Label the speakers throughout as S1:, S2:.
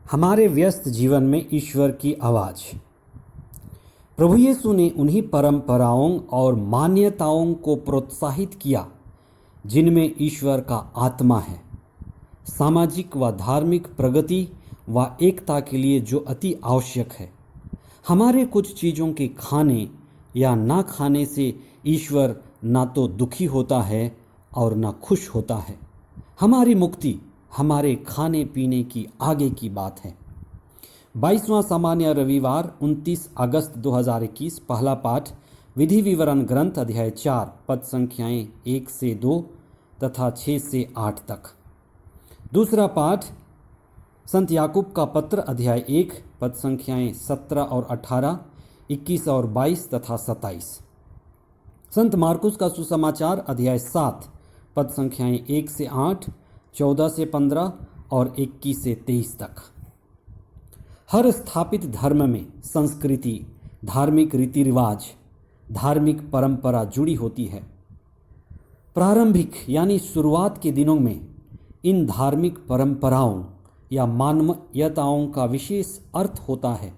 S1: हमारे व्यस्त जीवन में ईश्वर की आवाज़। प्रभु यीशु ने उन्हीं परंपराओं और मान्यताओं को प्रोत्साहित किया जिनमें ईश्वर का आत्मा है। सामाजिक व धार्मिक प्रगति व एकता के लिए जो अति आवश्यक है। हमारे कुछ चीज़ों के खाने या ना खाने से ईश्वर ना तो दुखी होता है और ना खुश होता है। हमारी मुक्ति हमारे खाने पीने की आगे की बात है। 22वां सामान्य रविवार 29 अगस्त 2021। पहला पाठ विधि विवरण ग्रंथ अध्याय 4 पद संख्याएं 1 से 2 तथा 6 से 8 तक। दूसरा पाठ संत याकूब का पत्र अध्याय 1 पद संख्याएं 17 और 18, 21 और 22 तथा 27। संत मार्कुस का सुसमाचार अध्याय 7 पद संख्याएं 1 से 8, 14 से 15 और 21 से 23 तक। हर स्थापित धर्म में संस्कृति, धार्मिक रीति रिवाज, धार्मिक परंपरा जुड़ी होती है। प्रारंभिक यानी शुरुआत के दिनों में इन धार्मिक परंपराओं या मान्यताओं का विशेष अर्थ होता है।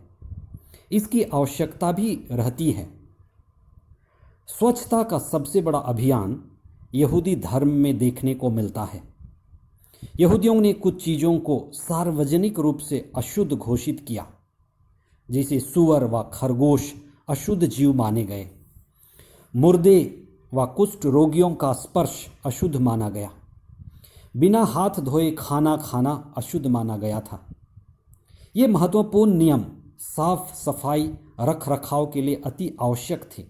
S1: इसकी आवश्यकता भी रहती है। स्वच्छता का सबसे बड़ा अभियान यहूदी धर्म में देखने को मिलता है। यहूदियों ने कुछ चीज़ों को सार्वजनिक रूप से अशुद्ध घोषित किया, जैसे सुअर व खरगोश अशुद्ध जीव माने गए। मुर्दे व कुष्ठ रोगियों का स्पर्श अशुद्ध माना गया। बिना हाथ धोए खाना खाना अशुद्ध माना गया था। ये महत्वपूर्ण नियम साफ सफाई रख रखाव के लिए अति आवश्यक थे।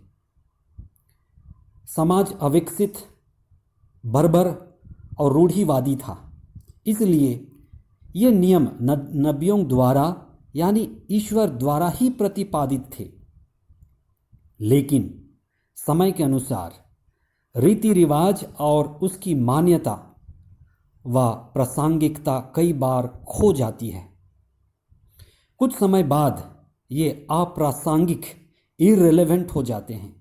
S1: समाज अविकसित, बर्बर और रूढ़िवादी था, इसलिए ये नियम नबियों द्वारा यानी ईश्वर द्वारा ही प्रतिपादित थे। लेकिन समय के अनुसार रीति रिवाज और उसकी मान्यता व प्रासंगिकता कई बार खो जाती है। कुछ समय बाद ये अप्रासंगिक, इररिलेवेंट हो जाते हैं।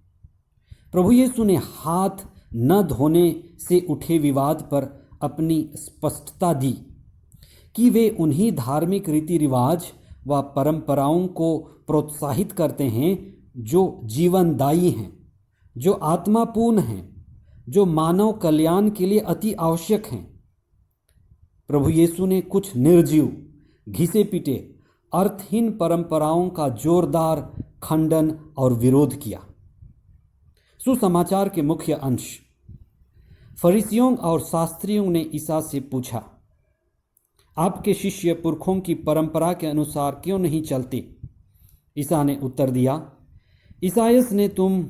S1: प्रभु यीशु ने हाथ न धोने से उठे विवाद पर अपनी स्पष्टता दी कि वे उन्हीं धार्मिक रीति रिवाज व परंपराओं को प्रोत्साहित करते हैं जो जीवनदायी हैं, जो आत्मापूर्ण हैं, जो मानव कल्याण के लिए अति आवश्यक हैं। प्रभु यीशु ने कुछ निर्जीव, घिसे पीटे, अर्थहीन परंपराओं का जोरदार खंडन और विरोध किया। सुसमाचार के मुख्य अंश। फरीसियों और शास्त्रियों ने ईसा से पूछा, आपके शिष्य पुरखों की परंपरा के अनुसार क्यों नहीं चलते? ईसा ने उत्तर दिया, ईसाइयास ने तुम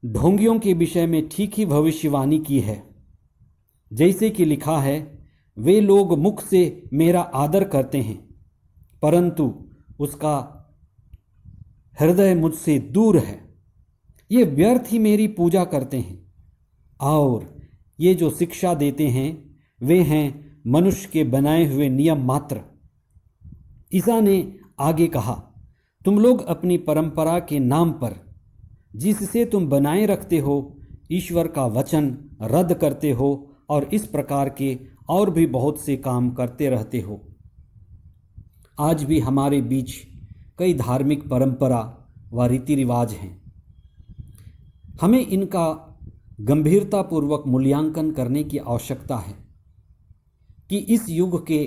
S1: ढोंगियों के विषय में ठीक ही भविष्यवाणी की है। जैसे कि लिखा है, वे लोग मुख से मेरा आदर करते हैं, परंतु उसका हृदय मुझसे दूर है। ये व्यर्थ ही मेरी पूजा करते हैं, और ये जो शिक्षा देते हैं वे हैं मनुष्य के बनाए हुए नियम मात्र। ईसा ने आगे कहा, तुम लोग अपनी परंपरा के नाम पर जिससे तुम बनाए रखते हो ईश्वर का वचन रद्द करते हो और इस प्रकार के और भी बहुत से काम करते रहते हो। आज भी हमारे बीच कई धार्मिक परंपरा व रीति रिवाज हैं। हमें इनका गंभीरतापूर्वक मूल्यांकन करने की आवश्यकता है कि इस युग के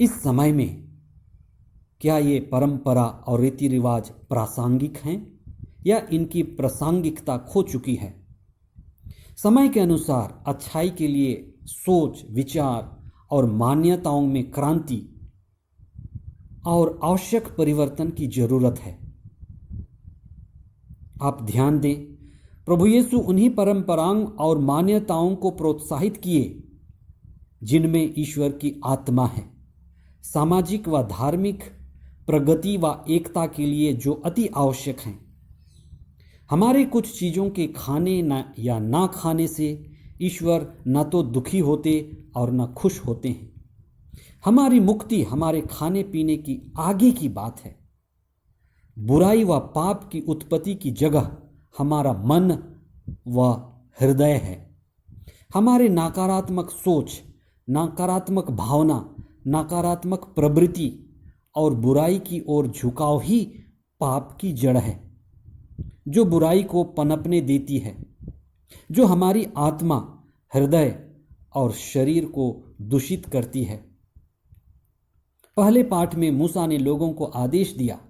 S1: इस समय में क्या ये परंपरा और रीति रिवाज प्रासंगिक हैं या इनकी प्रासंगिकता खो चुकी है। समय के अनुसार अच्छाई के लिए सोच, विचार और मान्यताओं में क्रांति और आवश्यक परिवर्तन की जरूरत है। आप ध्यान दें, प्रभु यीशु उन्हीं परंपराओं और मान्यताओं को प्रोत्साहित किए जिनमें ईश्वर की आत्मा है। सामाजिक व धार्मिक प्रगति व एकता के लिए जो अति आवश्यक हैं। हमारे कुछ चीज़ों के खाने या ना खाने से ईश्वर न तो दुखी होते और न खुश होते हैं। हमारी मुक्ति हमारे खाने पीने की आगे की बात है। बुराई व पाप की उत्पत्ति की जगह हमारा मन व हृदय है। हमारे नकारात्मक सोच, नकारात्मक भावना नकारात्मक प्रवृत्ति और बुराई की ओर झुकाव ही पाप की जड़ है, जो बुराई को पनपने देती है, जो हमारी आत्मा, हृदय और शरीर को दूषित करती है। पहले पाठ में मूसा ने लोगों को आदेश दिया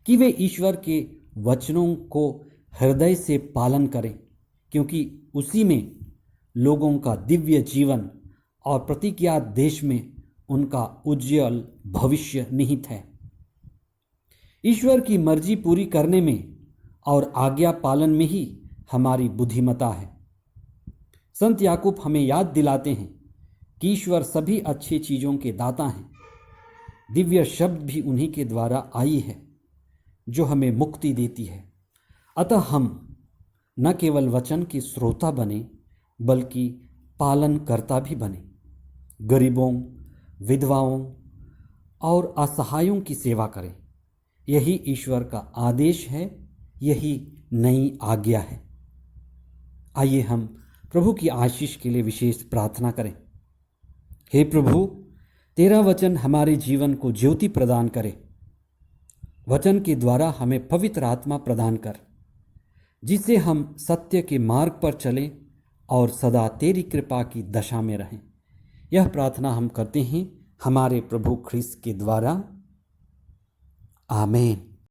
S1: कि वे ईश्वर के वचनों को हृदय से पालन करें, क्योंकि उसी में लोगों का दिव्य जीवन और प्रतिज्ञा देश में उनका उज्ज्वल भविष्य निहित है। ईश्वर की मर्जी पूरी करने में और आज्ञा पालन में ही हमारी बुद्धिमत्ता है। संत याकूब हमें याद दिलाते हैं कि ईश्वर सभी अच्छी चीज़ों के दाता हैं। दिव्य शब्द भी उन्हीं के द्वारा आई है, जो हमें मुक्ति देती है। अतः हम न केवल वचन के श्रोता बने, बल्कि पालनकर्ता भी बने। गरीबों, विधवाओं और असहायों की सेवा करें। यही ईश्वर का आदेश है, यही नई आज्ञा है। आइए हम प्रभु की आशीष के लिए विशेष प्रार्थना करें। हे प्रभु, तेरा वचन हमारे जीवन को ज्योति प्रदान करे। वचन के द्वारा हमें पवित्र आत्मा प्रदान कर, जिससे हम सत्य के मार्ग पर चलें और सदा तेरी कृपा की दशा में रहें। यह प्रार्थना हम करते हैं हमारे प्रभु ख्रिस्त के द्वारा। आमीन।